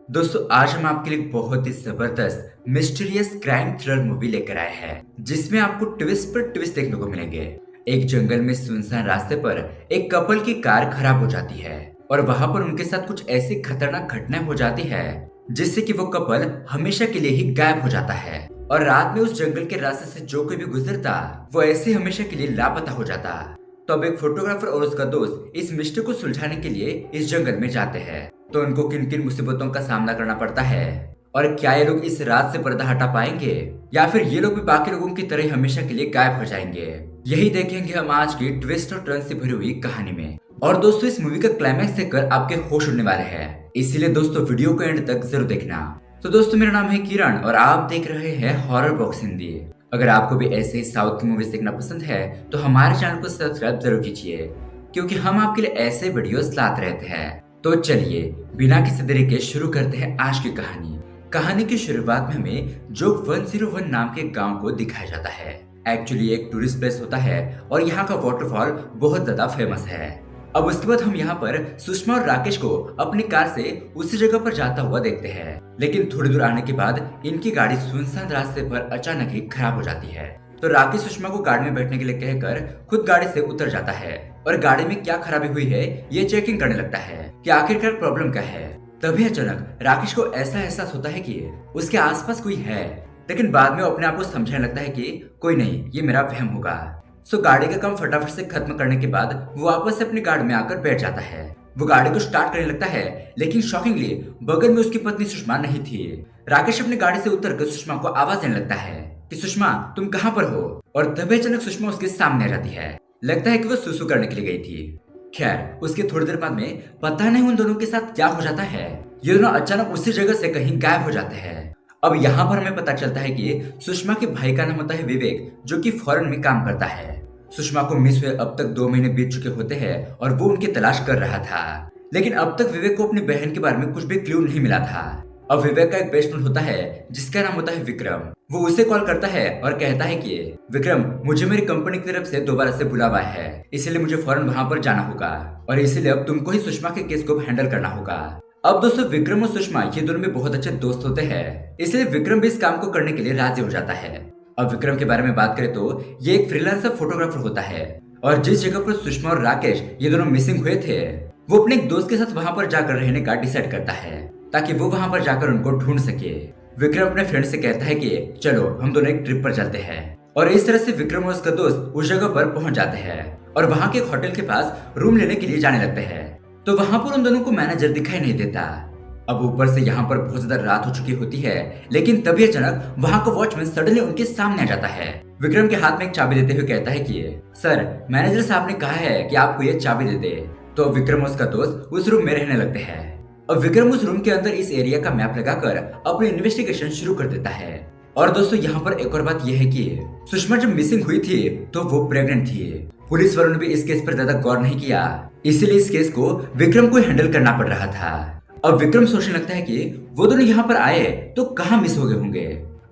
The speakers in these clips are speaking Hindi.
दोस्तों आज हम आपके लिए बहुत ही जबरदस्त मिस्टीरियस क्राइम थ्रिलर मूवी लेकर आए हैं जिसमें आपको ट्विस्ट पर ट्विस्ट देखने को मिलेंगे। एक जंगल में सुनसान रास्ते पर एक कपल की कार खराब हो जाती है और वहां पर उनके साथ कुछ ऐसी खतरनाक घटनाएं हो जाती है जिससे कि वो कपल हमेशा के लिए ही गायब हो जाता है। और रात में उस जंगल के रास्ते से जो कोई भी गुजरता वो ऐसे हमेशा के लिए लापता हो जाता। तो अब एक फोटोग्राफर और उसका दोस्त इस मिस्ट्री को सुलझाने के लिए इस जंगल में जाते हैं। तो उनको किन किन मुसीबतों का सामना करना पड़ता है और क्या ये लोग इस रात से पर्दा हटा पाएंगे या फिर ये लोग भी बाकी लोगों की तरह हमेशा के लिए गायब हो जाएंगे, यही देखेंगे हम आज की ट्विस्ट और टर्न से भरी हुई कहानी में। और दोस्तों इस मूवी का क्लाइमैक्स देखकर आपके होश उड़ने वाले हैं, इसीलिए दोस्तों वीडियो को एंड तक जरूर देखना। तो दोस्तों मेरा नाम है किरण और आप देख रहे हैं हॉरर बॉक्स हिंदी। अगर आपको भी ऐसे ही साउथ की मूवीज देखना पसंद है तो हमारे चैनल को सब्सक्राइब जरूर कीजिए क्योंकि हम आपके लिए ऐसे वीडियोस लाते रहते हैं। तो चलिए बिना किसी देरी के शुरू करते हैं आज की कहानी। कहानी की शुरुआत में हमें जोग 101 नाम के गांव को दिखाया जाता है। एक्चुअली एक टूरिस्ट प्लेस होता है और यहाँ का वाटरफॉल बहुत ज्यादा फेमस है। अब उसके बाद हम यहाँ पर सुषमा और राकेश को अपनी कार से उसी जगह पर जाता हुआ देखते हैं, लेकिन थोड़ी दूर आने के बाद इनकी गाड़ी सुनसान रास्ते पर अचानक ही खराब हो जाती है। तो राकेश सुषमा को गाड़ी में बैठने के लिए कहकर खुद गाड़ी से उतर जाता है और गाड़ी में क्या खराबी हुई है ये चेकिंग करने लगता है कि आखिरकार प्रॉब्लम क्या है। तभी अचानक राकेश को ऐसा एहसास होता है कि उसके आसपास कोई है, लेकिन बाद में वो अपने आप को समझाने लगता है कि कोई नहीं, ये मेरा वहम होगा। सो गाड़ी का काम फटाफट से खत्म करने के बाद वो वापस से अपनी गाड़ी में आकर बैठ जाता है। वो गाड़ी को स्टार्ट करने लगता है, लेकिन शॉकिंगली बगल में उसकी पत्नी सुषमा नहीं थी। राकेश अपनी गाड़ी से उतरकर सुषमा को आवाज देने लगता है कि सुषमा तुम कहाँ पर हो, और तभी अचानक सुषमा उसके सामने आ जाती है। लगता है कि वो सुसु करने के लिए गई थी। खैर उसके थोड़ी देर बाद में पता नहीं उन दोनों के साथ क्या हो जाता है, ये दोनों अचानक उसी जगह से कहीं गायब हो जाते हैं। अब यहाँ पर हमें पता चलता है कि सुषमा के भाई का नाम होता है विवेक, जो कि फॉरेन में काम करता है। सुषमा को मिस हुए अब तक 2 महीने बीत चुके होते हैं और वो उनकी तलाश कर रहा था, लेकिन अब तक विवेक को अपनी बहन के बारे में कुछ भी क्लू नहीं मिला था। अब विवेक का एक बेस्ट फ्रेंड होता है जिसका नाम होता है विक्रम। वो उसे कॉल करता है और कहता है कि विक्रम मुझे मेरी कंपनी की तरफ से दोबारा से बुलावा है, इसलिए मुझे फौरन वहां पर जाना होगा और इसलिए अब तुमको ही सुषमा के केस को हैंडल करना होगा। अब दोस्तों विक्रम और सुषमा ये दोनों में बहुत अच्छे दोस्त होते हैं, इसलिए विक्रम भी इस काम को करने के लिए राजी हो जाता है। अब विक्रम के बारे में बात करें तो ये एक फ्रीलांसर फोटोग्राफर होता है और जिस जगह पर सुषमा और राकेश ये दोनों मिसिंग हुए थे वो अपने एक दोस्त के साथ वहां पर जाकर रहने का डिसाइड करता है ताकि वो वहां पर जाकर उनको ढूंढ सके। विक्रम अपने फ्रेंड से कहता है कि चलो हम दोनों एक ट्रिप पर चलते हैं, और इस तरह से विक्रम और उसका दोस्त उस जगह पर पहुंच जाते हैं और वहां के एक होटल के पास रूम लेने के लिए जाने लगते हैं। तो वहां पर उन दोनों को मैनेजर दिखाई नहीं देता। अब ऊपर से यहाँ पर बहुत ज्यादा रात हो चुकी होती है, लेकिन तभी अचानक वहाँ का वॉचमैन सडनली उनके सामने आ जाता है। विक्रम के हाथ में एक चाबी देते हुए कहता है कि सर मैनेजर साहब ने कहा है कि आपको ये चाबी दे दे। तो विक्रम और उसका दोस्त उस रूम में रहने लगते हैं। अब विक्रम उस रूम के अंदर इस एरिया का मैप लगाकर अपनी इन्वेस्टिगेशन शुरू कर देता है। और दोस्तों यहाँ पर एक और बात यह है कि सुषमा जब मिसिंग हुई थी तो वो प्रेग्नेंट थी। पुलिस वालों ने भी इस केस पर ज्यादा गौर नहीं किया, इसीलिए इस केस को विक्रम को हैंडल करना पड़ रहा था। अब विक्रम सोचने लगता है कि वो दोनों यहाँ पर आए तो कहाँ मिस हो गए होंगे,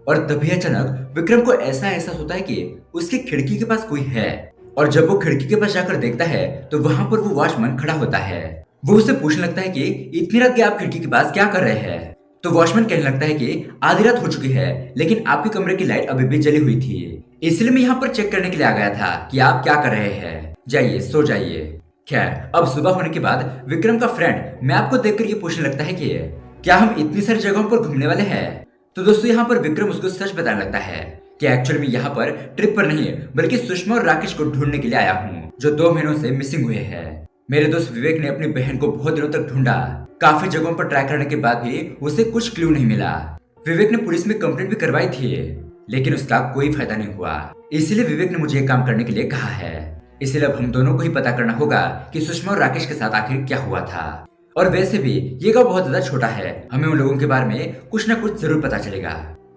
और तभी अचानक विक्रम को ऐसा एहसास होता है कि उसकी खिड़की के पास कोई है। और जब वो खिड़की के पास जाकर देखता है तो वहां पर वो वॉचमैन खड़ा होता है। वो उससे पूछने लगता है कि इतनी रात के आप खिड़की के पास क्या कर रहे हैं। तो वॉचमैन कहने लगता है कि आधी रात हो चुकी है लेकिन आपके कमरे की लाइट अभी भी जली हुई थी, इसलिए मैं यहाँ पर चेक करने के लिए आ गया था कि आप क्या कर रहे हैं, जाइए सो जाइए। खैर अब सुबह होने के बाद विक्रम का फ्रेंड मैप को देखकर ये पूछने लगता है कि क्या हम इतनी सारी जगहों पर घूमने वाले हैं। तो दोस्तों यहाँ पर विक्रम उसको सच बताने लगता है कि एक्चुअली मैं यहाँ पर ट्रिप पर नहीं बल्कि सुषमा और राकेश को ढूंढने के लिए आया हूँ जो 2 महीनों से मिसिंग हुए हैं। मेरे दोस्त विवेक ने अपनी बहन को बहुत दिनों तक ढूंढा, काफी जगहों पर ट्राई करने के बाद भी उसे कुछ क्लू नहीं मिला। विवेक ने पुलिस में कंप्लेंट भी करवाई थी लेकिन उसका कोई फायदा नहीं हुआ, इसलिए विवेक ने मुझे ये काम करने के लिए कहा है। इसलिए अब हम दोनों को ही पता करना होगा कि सुषमा और राकेश के साथ आखिर क्या हुआ था। और वैसे भी ये गाँव बहुत ज्यादा छोटा है, हमें उन लोगों के बारे में कुछ ना कुछ जरूर पता चलेगा।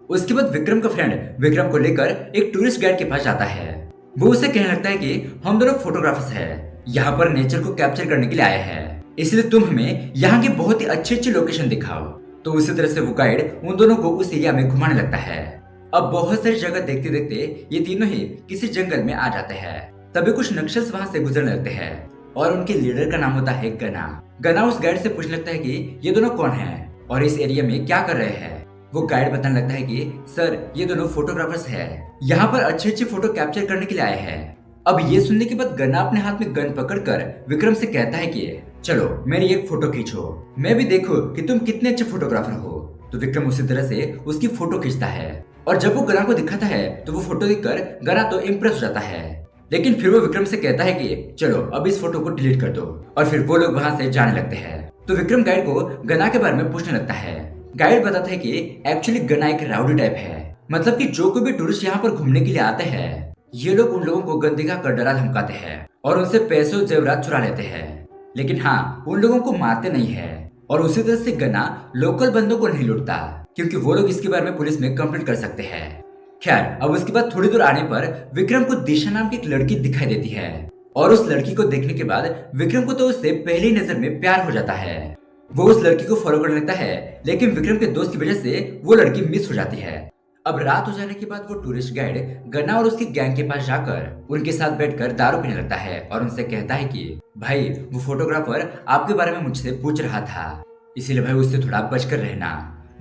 उसके बाद विक्रम का फ्रेंड विक्रम को लेकर एक टूरिस्ट गाइड के पास जाता है। वो उसे कहने लगता है कि हम दोनों फोटोग्राफर्स हैं, यहाँ पर नेचर को कैप्चर करने के लिए आए हैं, इसलिए तुम हमें यहाँ की बहुत ही अच्छी अच्छी लोकेशन दिखाओ। तो उसी तरह से वो गाइड उन दोनों को उस एरिया में घुमाने लगता है। अब बहुत सारी जगह देखते देखते ये तीनों ही किसी जंगल में आ जाते हैं। तभी कुछ नक्सल्स वहां से गुजरने लगते हैं और उनके लीडर का नाम होता है गना। गना उस गाइड से पूछने लगता है कि ये दोनों कौन हैं। और इस एरिया में क्या कर रहे हैं। वो गाइड बताने लगता है कि सर ये दोनों फोटोग्राफर्स हैं, यहाँ पर अच्छे अच्छे फोटो कैप्चर करने के लिए आए हैं। अब ये सुनने के बाद गन्ना अपने हाथ में गन पकड़कर विक्रम से कहता है कि चलो मेरी एक फोटो खींचो, मैं भी देखो कि तुम कितने अच्छे फोटोग्राफर हो। तो विक्रम उसी तरह से उसकी फोटो खींचता है और जब वो गना को दिखाता है तो वो फोटो देखकर गना तो इम्प्रेस हो जाता है। लेकिन फिर वो विक्रम से कहता है कि चलो अब इस फोटो को डिलीट कर दो, और फिर वो लोग वहाँ से जाने लगते हैं। तो विक्रम गाइड को गना के बारे में पूछने लगता है। गाइड बताता है कि एक्चुअली गना एक राउडी टाइप है, मतलब कि जो कोई भी टूरिस्ट यहाँ पर घूमने के लिए आते हैं ये लोग उन लोगों को गन दिखाकर डरा धमकाते हैं और उनसे पैसों जेवरात चुरा लेते हैं। लेकिन हाँ, उन लोगों को मारते नहीं है। और उसी तरह से गना लोकल बंदों को नहीं लूटता, क्योंकि वो लोग इसके बारे में पुलिस में कंप्लेंट कर सकते हैं। खैर, अब उसके बाद थोड़ी दूर आने पर विक्रम को दिशा नाम की एक लड़की दिखाई देती है और उस लड़की को देखने के बाद विक्रम को तो उससे पहली नजर में प्यार हो जाता है। वो उस लड़की को फॉलो करने लगता है, लेकिन विक्रम के दोस्त की वजह से वो लड़की मिस हो जाती है। अब रात हो जाने के बाद वो टूरिस्ट गाइड गन्ना और उसकी गैंग के पास जाकर उनके साथ बैठकर दारू पीने लगता है और उनसे कहता है कि भाई वो फोटोग्राफर आपके बारे में मुझसे पूछ रहा था, इसीलिए भाई उससे थोड़ा बचकर रहना,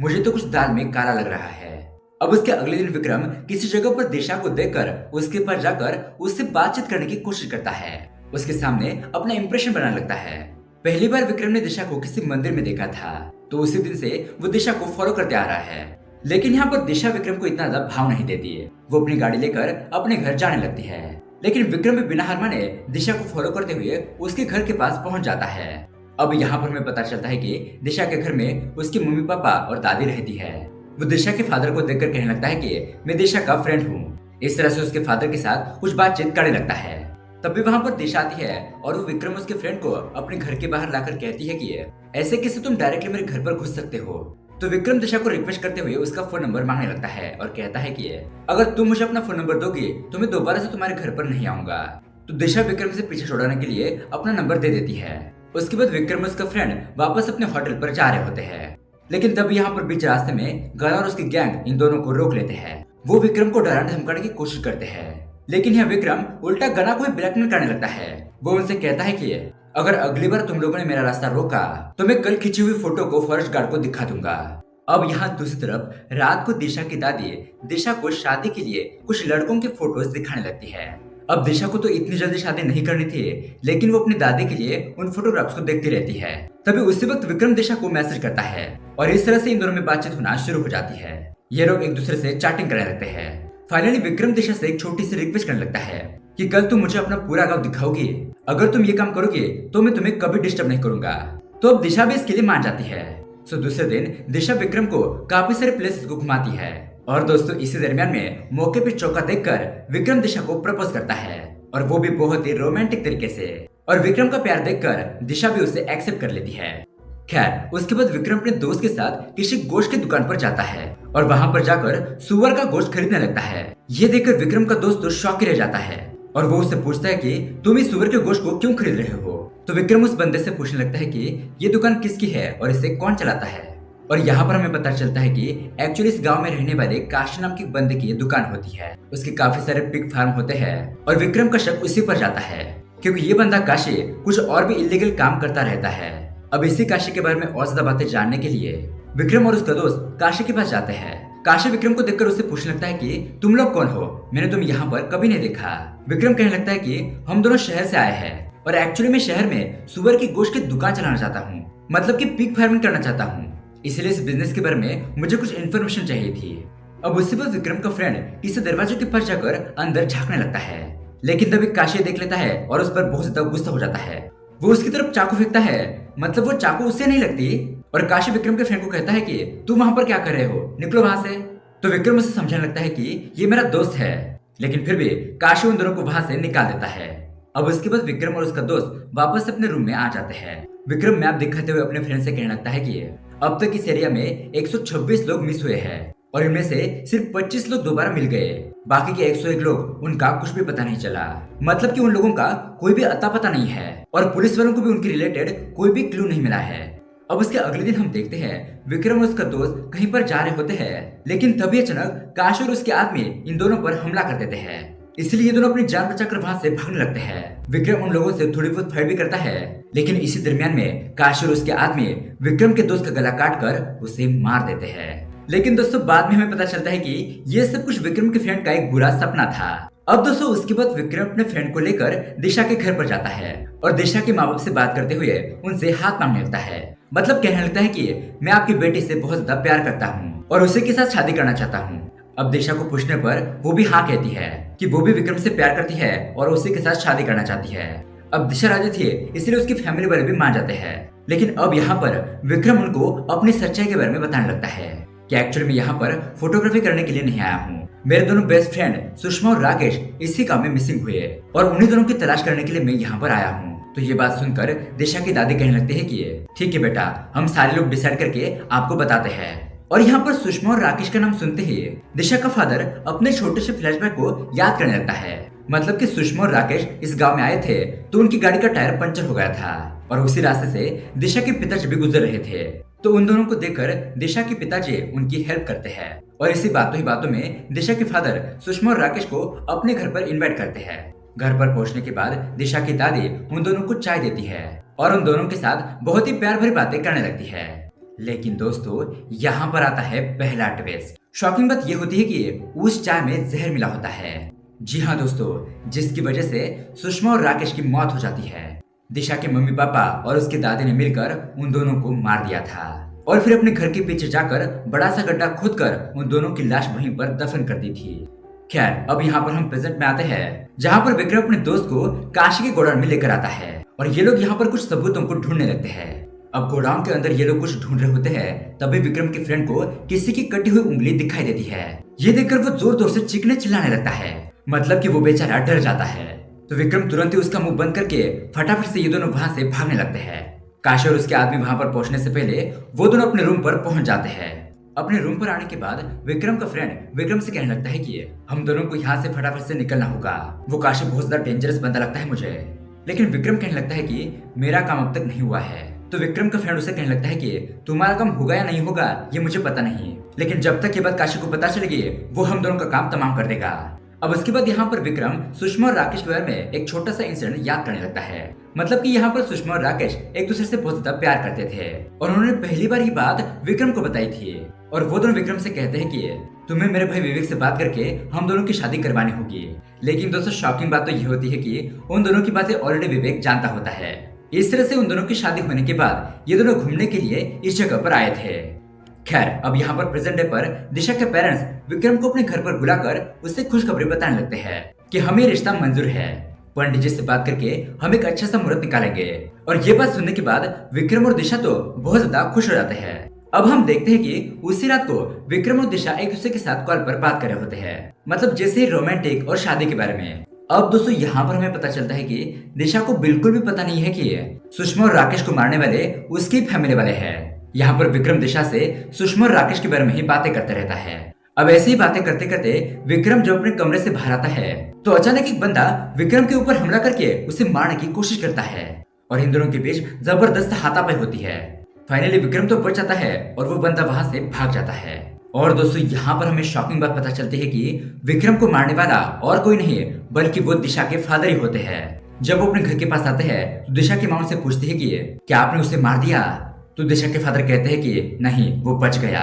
मुझे तो कुछ दाल में काला लग रहा है। अब उसके अगले दिन विक्रम किसी जगह पर दिशा को देखकर उसके पास जाकर उससे बातचीत करने की कोशिश करता है, उसके सामने अपना इंप्रेशन बनाने लगता है। पहली बार विक्रम ने दिशा को किसी मंदिर में देखा था, तो उसी दिन से वो दिशा को फॉलो करते आ रहा है। लेकिन यहाँ पर दिशा विक्रम को इतना ज्यादा भाव नहीं देती है, वो अपनी गाड़ी लेकर अपने घर जाने लगती है। लेकिन विक्रम भी बिना हार माने दिशा को फॉलो करते हुए उसके घर के पास पहुंच जाता है। अब यहाँ पर हमें पता चलता है कि दिशा के घर में उसकी मम्मी पापा और दादी रहती है। वो दिशा के फादर को देखकर कहने लगता है कि मैं दिशा का फ्रेंड हूँ। इस तरह से उसके फादर के साथ कुछ बातचीत करने लगता है। तभी वहाँ पर दिशा आती है और वो विक्रम उसके फ्रेंड को अपने घर के बाहर लाकर कहती है कि ऐसे कैसे तुम डायरेक्टली मेरे घर पर घुस सकते हो। तो विक्रम दिशा को रिक्वेस्ट करते हुए उसका फोन नंबर मांगने लगता है और कहता है कि अगर तुम मुझे अपना फोन नंबर दोगे तो मैं दोबारा से तुम्हारे घर पर नहीं आऊंगा। तो दिशा विक्रम से पीछे छुड़ाने के लिए अपना नंबर दे देती है। उसके बाद विक्रम और उसका फ्रेंड वापस अपने होटल पर जा रहे होते हैं। लेकिन तब यहाँ पर बीच रास्ते में गना और उसकी गैंग इन दोनों को रोक लेते हैं। वो विक्रम को डराने धमकाने की कोशिश करते हैं, लेकिन यह विक्रम उल्टा गना को ब्लैकमेल करने लगता है। वो उनसे कहता है कि अगर अगली बार तुम लोगों ने मेरा रास्ता रोका तो मैं कल खींची हुई फोटो को फॉरेस्ट गार्ड को दिखा दूंगा। अब यहाँ दूसरी तरफ रात को दिशा की दादी दिशा को शादी के लिए कुछ लड़कों के फोटोज दिखाने लगती है। अब दिशा को तो इतनी जल्दी शादी नहीं करनी थी, लेकिन वो अपनी दादी के लिए उन फोटोग्राफ्स को देखती रहती है। तभी उसी वक्त विक्रम दिशा को मैसेज करता है और इस तरह से इन दोनों में बातचीत होना शुरू हो जाती है। ये लोग एक दूसरे से चैटिंग करने लगते हैं। फाइनली विक्रम दिशा से एक छोटी सी रिक्वेस्ट करने लगता है कि कल तुम मुझे अपना पूरा गांव दिखाओगी, अगर तुम ये काम करोगे तो मैं तुम्हें कभी डिस्टर्ब नहीं करूंगा। तो अब दिशा भी इसके लिए मान जाती है। सो दूसरे दिन दिशा विक्रम को काफी सारे प्लेसेस को घुमाती है और दोस्तों इसी दरमियान में मौके पे चौका देखकर विक्रम दिशा को प्रपोज करता है, और वो भी बहुत ही रोमांटिक तरीके से। और विक्रम का प्यार देखकर दिशा भी उसे एक्सेप्ट कर लेती है। खैर, उसके बाद विक्रम अपने दोस्त के साथ किसी गोश्त की दुकान पर जाता है और वहाँ पर जाकर सुअर का गोश्त खरीदने लगता है। ये देखकर विक्रम का दोस्त तो शॉक रह जाता है और वो उससे पूछता है कि तुम इस सुअर के गोश्त को क्यों खरीद रहे हो। तो विक्रम उस बंदे से पूछने लगता है कि ये दुकान किसकी है और इसे कौन चलाता है। और यहाँ पर हमें पता चलता है कि एक्चुअली इस गांव में रहने वाले काशी नाम के बंदे की दुकान होती है। उसके काफी सारे पिग फार्म होते हैं और विक्रम का शक उसी पर जाता है, क्योंकि ये बंदा काशी कुछ और भी इलीगल काम करता रहता है। अब इसी काशी के बारे में और ज्यादा बातें जानने के लिए विक्रम और उसका दोस्त काशी के पास जाते हैं। काशी विक्रम को देखकर उससे पूछने लगता है कि तुम लोग कौन हो, मैंने तुम यहाँ पर कभी नहीं देखा। विक्रम कहने लगता है कि हम दोनों शहर से आए हैं और एक्चुअली मैं शहर में सुअर की गोश्त की दुकान चलाना चाहता हूँ, मतलब कि पिग फार्मिंग करना चाहता हूँ, इसलिए इस बिजनेस के बारे में मुझे कुछ इन्फॉर्मेशन चाहिए थी। अब उसी वक्त विक्रम का फ्रेंड किसी दरवाजे के पास जाकर अंदर झांकने लगता है, लेकिन तभी काशी देख लेता है और उस पर बहुत ज्यादा गुस्सा हो जाता है। वो उसकी तरफ चाकू फेंकता है, मतलब वो चाकू उससे नहीं लगती, और काशी विक्रम के फ्रेंड को कहता है कि तुम वहां पर क्या कर रहे हो, निकलो वहां से। तो विक्रम उसे समझाने लगता है कि ये मेरा दोस्त है, लेकिन फिर भी काशी उन दोनों को वहां से निकाल देता है। अब उसके बाद विक्रम और उसका दोस्त वापस अपने रूम में आ जाते हैं। विक्रम मैप दिखाते हुए अपने फ्रेंड से कहने लगता है कि अब तक इस एरिया में 126 लोग मिस हुए हैं और इनमें से सिर्फ 25 लोग दोबारा मिल गए, बाकी के 101 लोग उनका कुछ भी पता नहीं चला, मतलब कि उन लोगों का कोई भी अता पता नहीं है और पुलिस वालों को भी उनके रिलेटेड कोई भी क्लू नहीं मिला है। अब उसके अगले दिन हम देखते हैं विक्रम और उसका दोस्त कहीं पर जा रहे होते हैं, लेकिन तभी अचानक काश और उसके आदमी इन दोनों पर हमला कर देते हैं। इसलिए ये दोनों अपनी जान बचाकर वहां से भागने लगते हैं। विक्रम उन लोगों से थोड़ी बहुत फाइट भी करता है, लेकिन इसी दरमियान में काशी और उसके आदमी विक्रम के दोस्त का गला काट कर उसे मार देते हैं। लेकिन दोस्तों बाद में हमें पता चलता है कि ये सब कुछ विक्रम के फ्रेंड का एक बुरा सपना था। अब दोस्तों उसके बाद विक्रम अपने फ्रेंड को लेकर दिशा के घर पर जाता है और दिशा के माँ बाप से बात करते हुए उनसे हाथ मांगने लगता है। मतलब कहने लगता है कि मैं आपकी बेटी से बहुत ज्यादा प्यार करता हूँ और उसी के साथ शादी करना चाहता हूँ। अब दिशा को पूछने पर वो भी हाँ कहती है कि वो भी विक्रम से प्यार करती है और उसी के साथ शादी करना चाहती है। अब दिशा राजी थी इसलिए उसकी फैमिली वाले भी मान जाते हैं। लेकिन अब यहाँ पर विक्रम उनको अपनी सच्चाई के बारे में बताने लगता है कि एक्चुअली मैं यहाँ पर फोटोग्राफी करने के लिए नहीं आया हूँ। मेरे दोनों बेस्ट फ्रेंड सुषमा और राकेश इसी काम में मिसिंग हुए और उन्हीं दोनों की तलाश करने के लिए मैं यहाँ पर आया हूँ। तो ये बात सुनकर दिशा की दादी कहने लगते हैं कि ठीक है बेटा, हम सारे लोग डिसाइड करके आपको बताते हैं। और यहाँ पर सुषमा और राकेश का नाम सुनते ही दिशा का फादर अपने छोटे से फ्लैशबैक को याद करने लगता है। मतलब कि सुषमा और राकेश इस गांव में आए थे तो उनकी गाड़ी का टायर पंचर हो गया था और उसी रास्ते से दिशा के पिताजी भी गुजर रहे थे। तो उन दोनों को देखकर दिशा के पिताजी उनकी हेल्प करते हैं और इसी बातों में दिशा के फादर सुषमा और राकेश को अपने घर पर इनवाइट करते हैं। घर पर पहुंचने के बाद दिशा की दादी उन दोनों को चाय देती है और उन दोनों के साथ बहुत ही प्यार भरी बातें करने लगती है। लेकिन दोस्तों यहाँ पर आता है पहला ट्विस्ट। शॉकिंग बात यह होती है कि उस चाय में जहर मिला होता है। जी हाँ दोस्तों, जिसकी वजह से सुषमा और राकेश की मौत हो जाती है। दिशा के मम्मी पापा और उसके दादी ने मिलकर उन दोनों को मार दिया था और फिर अपने घर के पीछे जाकर बड़ा सा गड्ढा खोदकर उन दोनों की लाश वहीं पर दफन कर दी थी। खैर अब यहाँ पर हम प्रेजेंट में आते हैं जहाँ पर विक्रम अपने दोस्त को काशी के गोडाउन में लेकर आता है और ये लोग यहाँ पर कुछ सबूतों को ढूंढने लगते हैं। अब गोडाउन के अंदर ये लोग कुछ ढूंढ रहे होते हैं तभी विक्रम के फ्रेंड को किसी की कटी हुई उंगली दिखाई देती है। ये देखकर वो जोर जोर से चीखने चिल्लाने लगता है, मतलब कि वो बेचारा डर जाता है। तो विक्रम तुरंत ही उसका मुंह बंद करके फटाफट से ये दोनों वहां से भागने लगते हैं। काशी और उसके आदमी वहां पर पहुंचने से पहले वो दोनों अपने रूम पर पहुंच जाते हैं। अपने रूम पर आने के बाद विक्रम का फ्रेंड विक्रम से कहने लगता है कि हम दोनों को यहाँ से फटाफट से निकलना होगा। वो काशी बहुत ज्यादा डेंजरस बंदा लगता है मुझे। लेकिन विक्रम कहने लगता है कि मेरा काम अब तक नहीं हुआ है। तो विक्रम का फ्रेंड उसे कहने लगता है कि तुम्हारा काम होगा या नहीं होगा ये मुझे पता नहीं, लेकिन जब तक ये बात काशी को पता चलेगी वो हम दोनों का काम तमाम कर देगा। अब उसके बाद यहाँ पर विक्रम सुषमा और राकेश के बारे में एक छोटा सा इंसिडेंट याद करने लगता है। मतलब कि यहाँ पर सुषमा और राकेश एक दूसरे से बहुत ज्यादा प्यार करते थे और उन्होंने पहली बार ये बात विक्रम को बताई थी और वो दोनों विक्रम से कहते हैं कि तुम्हें मेरे भाई विवेक से बात करके हम दोनों की शादी करवानी होगी। लेकिन दोस्तों शॉकिंग बात तो ये होती है कि उन दोनों की बातें ऑलरेडी विवेक जानता होता है। इस तरह से उन दोनों की शादी होने के बाद ये दोनों घूमने के लिए इस जगह पर आए थे। खैर अब यहाँ पर प्रेजेंट डे पर दिशा के पेरेंट्स विक्रम को अपने घर पर बुलाकर उससे खुशखबरी बताने लगते हैं कि हमें रिश्ता मंजूर है। पंडित जी से बात करके हम एक अच्छा सा मुहूर्त निकालेंगे। और ये बात सुनने के बाद विक्रम और दिशा तो बहुत ज्यादा खुश हो जाते हैं। अब हम देखते हैं कि उसी रात को विक्रम और दिशा एक दूसरे के साथ कॉल पर बात कर रहे होते हैं, मतलब जैसे रोमांटिक और शादी के बारे में। अब दोस्तों यहाँ पर हमें पता चलता है कि दिशा को बिल्कुल भी पता नहीं है कि सुषमा और राकेश को मारने वाले उसकी फैमिली वाले हैं। यहाँ पर विक्रम दिशा से सुषमा और राकेश के बारे में ही बातें करते रहता है। अब ऐसी ही बातें करते करते विक्रम जब अपने कमरे से बाहर आता है तो अचानक एक बंदा विक्रम के ऊपर हमला करके उसे मारने की कोशिश करता है और इन दोनों के बीच जबरदस्त हाथापाई होती है। फाइनली विक्रम तो बच जाता है और वो बंदा वहां से भाग जाता है। और दोस्तों यहाँ पर हमें शॉकिंग बात पता चलती है कि विक्रम को मारने वाला और कोई नहीं बल्कि वो दिशा के फादर ही होते हैं। जब वो अपने घर के पास आते हैं तो दिशा की माँ से पूछती है कि क्या आपने उसे मार दिया? तो दिशा के फादर कहते हैं कि नहीं, वो बच गया।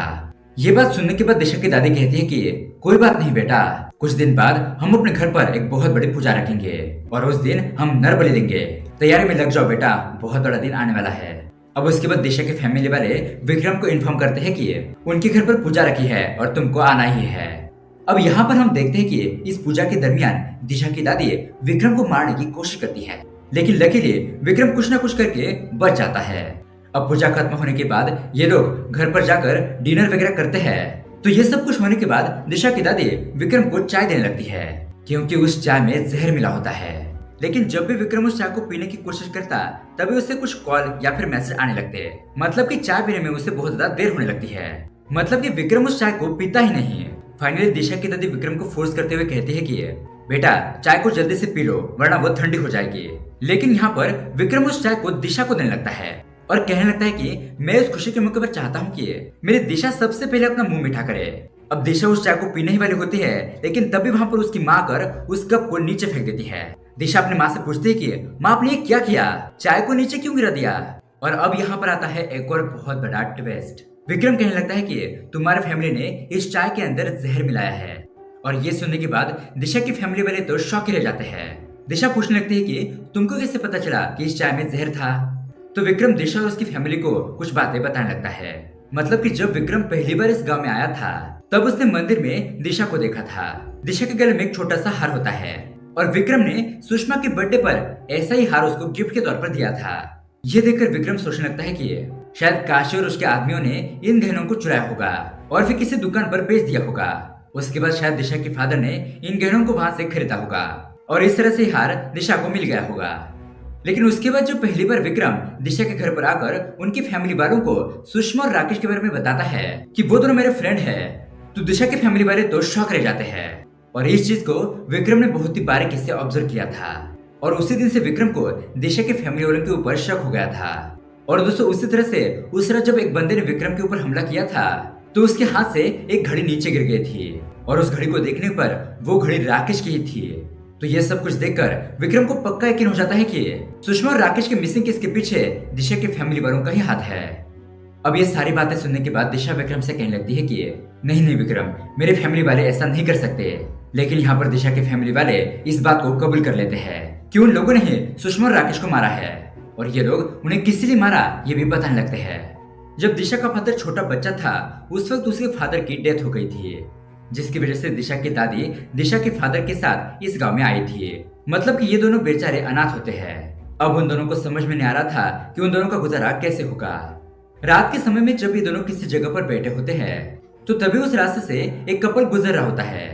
ये बात सुनने के बाद दिशा की दादी कहती है कि कोई बात नहीं बेटा, कुछ दिन बाद हम अपने घर पर एक बहुत बड़ी पूजा रखेंगे और उस दिन हम नर बलि देंगे। तैयारी में लग जाओ बेटा, बहुत बड़ा दिन आने वाला है। अब उसके बाद दिशा के फैमिली वाले विक्रम को इन्फॉर्म करते हैं कि उनके घर पर पूजा रखी है और तुमको आना ही है। अब यहाँ पर हम देखते हैं कि इस पूजा के दरमियान दिशा की दादी विक्रम को मारने की कोशिश करती है, लेकिन लकीली विक्रम कुछ न कुछ करके बच जाता है। अब पूजा खत्म होने के बाद ये लोग घर पर जाकर डिनर वगैरह करते हैं। तो ये सब कुछ होने के बाद दिशा की दादी विक्रम को चाय देने लगती है क्योंकि उस चाय में जहर मिला होता है। लेकिन जब भी विक्रम उस चाय को पीने की कोशिश करता तभी उसे कुछ कॉल या फिर मैसेज आने लगते हैं, मतलब कि चाय पीने में उसे बहुत ज्यादा देर होने लगती है। मतलब कि विक्रम उस चाय को पीता ही नहीं। फाइनली दिशा की दादी विक्रम को फोर्स करते हुए कहती है कि बेटा चाय को जल्दी से पी लो वरना वो ठंडी हो जाएगी। लेकिन यहाँ पर विक्रम उस चाय को दिशा को देने लगता है और कहने लगता है कि मैं उस खुशी के मौके पर चाहता हूँ कि मेरी दिशा सबसे पहले अपना मुंह मीठा करे। अब दिशा उस चाय को पीने ही वाली होती है, लेकिन तभी वहाँ पर उसकी माँ आकर उस कप को नीचे फेंक देती है। दिशा अपनी माँ से पूछती है कि माँ आपने ये क्या किया, चाय को नीचे क्यों गिरा दिया। और अब यहाँ पर आता है एक और बहुत बड़ा ट्विस्ट। विक्रम कहने लगता है कि तुम्हारी फैमिली ने इस चाय के अंदर जहर मिलाया है। और ये सुनने के बाद दिशा की फैमिली वाले तो शॉक ही रह जाते हैं। दिशा पूछने लगती है कि तुमको कैसे पता चला कि इस चाय में जहर था। तो विक्रम दिशा और उसकी फैमिली को कुछ बातें बताने लगता है। मतलब कि जब विक्रम पहली बार इस गांव में आया था, तब उसने मंदिर में दिशा को देखा था। दिशा के गले में एक छोटा सा हार होता है और विक्रम ने सुषमा के बर्थडे पर ऐसा ही हार उसको गिफ्ट के तौर पर दिया था। ये देखकर विक्रम सोचने लगता है कि शायद काशी और उसके आदमियों ने इन गहनों को चुराया होगा और फिर किसी दुकान पर बेच दिया होगा। उसके बाद शायद दिशा के फादर ने इन गहनों को वहां से खरीदा होगा और इस तरह से हार दिशा को मिल गया होगा। लेकिन उसके बाद जो पहली बार विक्रम दिशा के घर पर आकर उनकी फैमिली वालों को सुषमा और राकेश के बारे में बताता है कि वो दोनों मेरे फ्रेंड है, तो दिशा के फैमिली वाले तो शॉक रह जाते हैं। और इस चीज को विक्रम ने बहुत ही बारीकी से ऑब्जर्व किया था और उसी दिन से विक्रम को दिशा के फैमिली वालों के ऊपर शक हो गया था। और दोस्तों उसी तरह से उस रात जब एक बंदे ने विक्रम के ऊपर हमला किया था, तो उसके हाथ से एक घड़ी नीचे गिर गई थी और उस घड़ी को देखने पर वो घड़ी राकेश की ही थी। तो ये सब कुछ देखकर विक्रम को पक्का यकीन हो जाता है कि सुषमा और राकेश के मिसिंग केस के पीछे दिशा के फैमिली वालों का ही हाथ है। अब ये सारी बातें सुनने के बाद दिशा विक्रम से कहने लगती है कि नहीं नहीं विक्रम, मेरे फैमिली वाले ऐसा नहीं कर सकते। लेकिन यहाँ पर दिशा के फैमिली वाले इस बात को कबूल कर लेते हैं कि उन लोगों ने ही सुषमा और राकेश को मारा है और ये लोग उन्हें किस लिए मारा ये भी बताने लगते हैं। जब दिशा का फादर छोटा बच्चा था, उस वक्त उसके फादर की डेथ हो गई थी, जिसकी वजह से दिशा की दादी दिशा के फादर के साथ इस गांव में आई थी। मतलब कि ये दोनों बेचारे अनाथ होते हैं। अब उन दोनों को समझ में नहीं आ रहा था कि उन दोनों का गुजारा कैसे होगा। रात के समय में जब ये दोनों किसी जगह पर बैठे होते हैं, तो तभी उस रास्ते से एक कपल गुजर रहा होता है,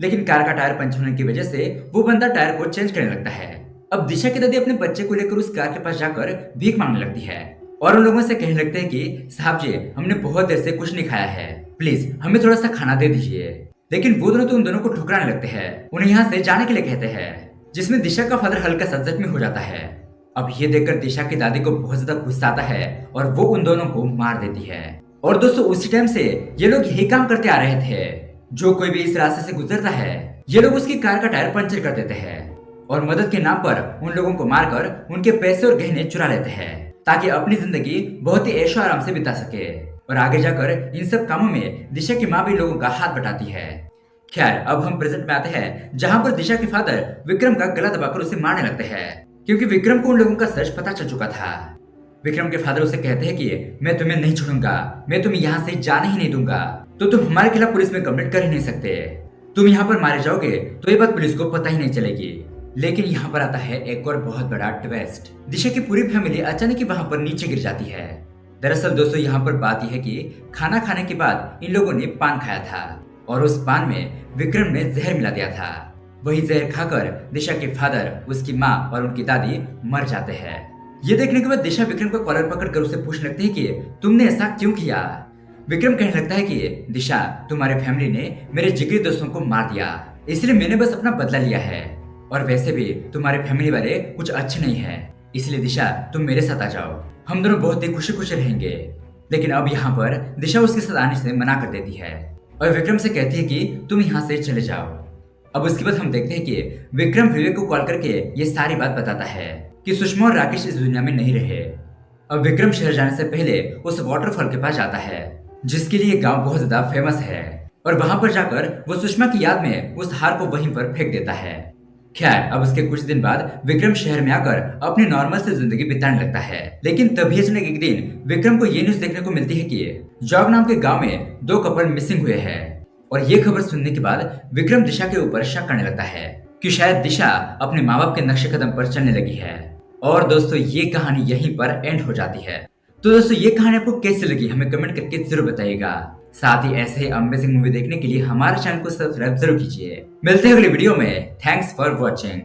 लेकिन कार का टायर पंचर होने की वजह से वो बंदा टायर को चेंज करने लगता है। अब दिशा की दादी अपने बच्चे को लेकर उस कार के पास जाकर भीख मांगने लगती है और उन लोगों से कहने लगते हैं कि साहब जी, हमने बहुत देर से कुछ नहीं खाया है, प्लीज हमें थोड़ा सा खाना दे दीजिए। लेकिन वो दोनों तो उन दोनों को ठुकराने लगते हैं, उन्हें यहाँ से जाने के लिए कहते हैं, जिसमें दिशा का फादर हल्का सा जख्मी हो जाता है। अब ये देखकर दिशा की दादी को बहुत ज्यादा गुस्सा आता है और वो उन दोनों को मार देती है। और दोस्तों उसी टाइम से ये लोग यही काम करते आ रहे थे। जो कोई भी इस रास्ते से गुजरता है, ये लोग उसकी कार का टायर पंचर कर देते हैं और मदद के नाम पर उन लोगों को मारकर उनके पैसे और गहने चुरा लेते हैं, ताकि अपनी जिंदगी बहुत ही ऐशो आराम से बिता सके। और आगे जाकर इन सब कामों में दिशा की माँ भी लोगों का हाथ बटाती है। खैर अब हम प्रेजेंट में आते हैं, जहाँ पर दिशा के फादर विक्रम का गला दबाकर उसे मारने लगते हैं, क्योंकि विक्रम को उन लोगों का सच पता चल चुका था। विक्रम के फादर उसे कहते हैं कि मैं तुम्हें नहीं छोड़ूंगा, मैं तुम्हें यहाँ से जाने ही नहीं दूंगा, तो तुम हमारे खिलाफ पुलिस में कंप्लेंट कर ही नहीं सकते। तुम यहाँ पर मारे जाओगे तो ये बात पुलिस को पता ही नहीं चलेगी। लेकिन यहाँ पर आता है एक और बहुत बड़ा ट्विस्ट। दिशा की पूरी फैमिली अचानक ही वहाँ पर नीचे गिर जाती है। दरअसल दोस्तों यहाँ पर बात यह है कि खाना खाने के बाद इन लोगों ने पान खाया था और उस पान में विक्रम ने जहर मिला दिया था। वही जहर खाकर दिशा के फादर, उसकी माँ और उनकी दादी मर जाते हैं। ये देखने के बाद दिशा विक्रम का कॉलर पकड़कर उसे पूछने लगती है कि तुमने ऐसा क्यों किया। विक्रम कहने लगता है कि दिशा, तुम्हारे फैमिली ने मेरे जिगरी दोस्तों को मार दिया, इसलिए मैंने बस अपना बदला लिया है। और वैसे भी तुम्हारे फैमिली वाले कुछ अच्छे नहीं है, इसलिए दिशा तुम मेरे साथ आ जाओ, हम दोनों बहुत ही खुशी खुशी रहेंगे। लेकिन अब यहाँ पर दिशा उसके साथ आने से मना कर देती है और विक्रम से कहती है कि तुम यहाँ से चले जाओ। अब उसके बाद हम देखते हैं कि विक्रम विवेक को कॉल करके ये सारी बात बताता है कि सुषमा और राकेश इस दुनिया में नहीं रहे। अब विक्रम शहर जाने से पहले उस वाटरफॉल के पास जाता है, जिसके लिए गांव बहुत ज्यादा फेमस है, और वहां पर जाकर वो सुषमा की याद में उस हार को वहीं पर फेंक देता है। खैर अब उसके कुछ दिन बाद विक्रम शहर में आकर अपनी नॉर्मल से जिंदगी बिताने लगता है। लेकिन तभी अचानक एक दिन विक्रम को ये न्यूज देखने को मिलती है कि जॉग नाम के गांव में 2 कपल मिसिंग हुए हैं। और ये खबर सुनने के बाद विक्रम दिशा के ऊपर शक करने लगता है कि शायद दिशा अपने माँ बाप के नक्शे कदम पर चलने लगी है। और दोस्तों ये कहानी यहीं पर एंड हो जाती है। तो दोस्तों ये कहानी आपको कैसी लगी हमें कमेंट करके जरूर बताइएगा। साथ ही ऐसे ही अमेजिंग मूवी देखने के लिए हमारे चैनल को सब्सक्राइब जरूर कीजिए। मिलते हैं अगली वीडियो में। Thanks for watching.